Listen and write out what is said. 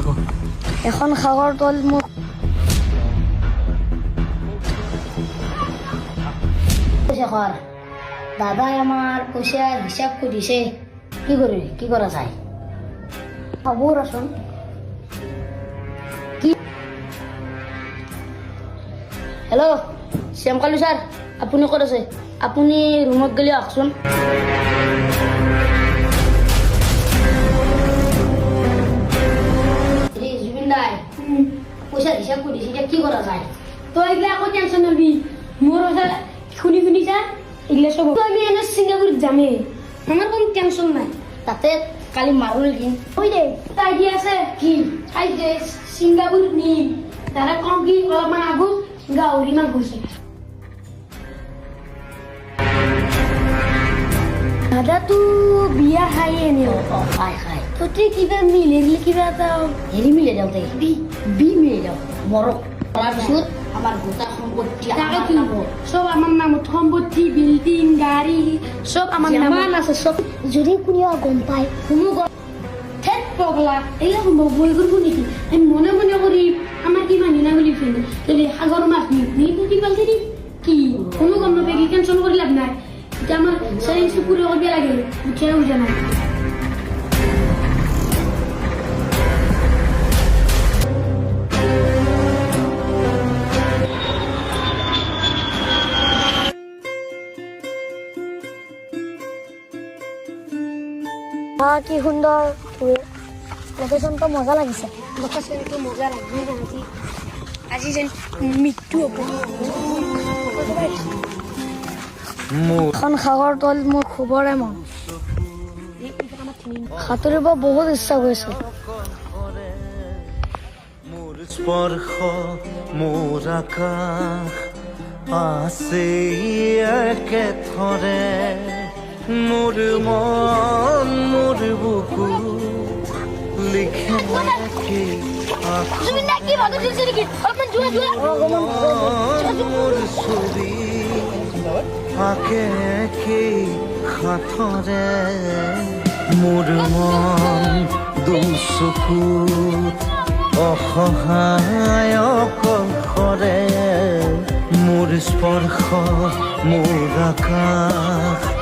থাকো এখন সাগৰ তল মোক শেখৰ দাদাই আমাৰ পইচা হিচাপ কৰি দিছে কি কৰা যায় হ'ব ৰচোন কি হেল্ল' শ্যামকালু ছাৰ আপুনি ক'ত আছে আপুনি ৰুমত গ'লে আহকচোন জুবিন দাই পইচা হিচাপ কৰি দিছে এতিয়া কি কৰা যায় তই এইগিলা আকৌ টেনশ্যন নলবি মোৰ কথা শুনি যা এইগিলা চব আমি এনে ছিংগাপুৰত যামেই আমাৰ কোনো টেনশ্যন নাই তাতে কালি মাৰো নেকি ঐ দে তাই দি আছে কি তাই দে ছিংগাপুৰত নিম তাৰা কম কি অলপমান আগত গাহৰি মাংস গৈছে দাদাটো বিয়া খাই এনে খাই তহঁতি কিবা মিলে কিবা এটা হেৰি মিলাই দিওঁ তাই বি মিলাই দিওঁ মৰক কৰাৰ পিছত আমাৰ গোটা সম্পত্তি তাকেতো চব আমাৰ নামত সম্পত্তি বিল্ডিং গাড়ী চব আমাৰ নামত আছে চব যদি কোনেও গম পায় কোনো ঠেক পগলা এইগিলা সম্ভৱ বই কৰিব নেকি আমি মনে মনে কৰি আমাৰ কি মানি না বুলি ফেলে কেলে সাগৰ মাছ নি পুতি পালতে দিম কি কোনো গম নাপায় টেনশ্যন কৰি লাভ নাই এতিয়া আমাৰ চাৰি চকুৰে কৰিব লাগে উঠিয়াই উঠা নাই কি সুন্দৰ লোকেশ্যনটো মজা লাগিছে লোকেশ্যনটো মজা লাগি আজি যেন মৃত্যু হ'ব এখন সাগৰ তল মোৰ খুবৰে মন সাঁতুৰিব বহুত ইচ্ছা গৈছে মোৰ স্পৰ্শ মোৰ আকাশ আছে একেথৰে মোৰ মন মোৰ বুকু লিখে কি মোৰ ছবি আঁকে কি সাঁথৰে মোৰ মন দুচকুত অসহায় অকলশৰে মোৰ স্পৰ্শ মোৰ আকাশ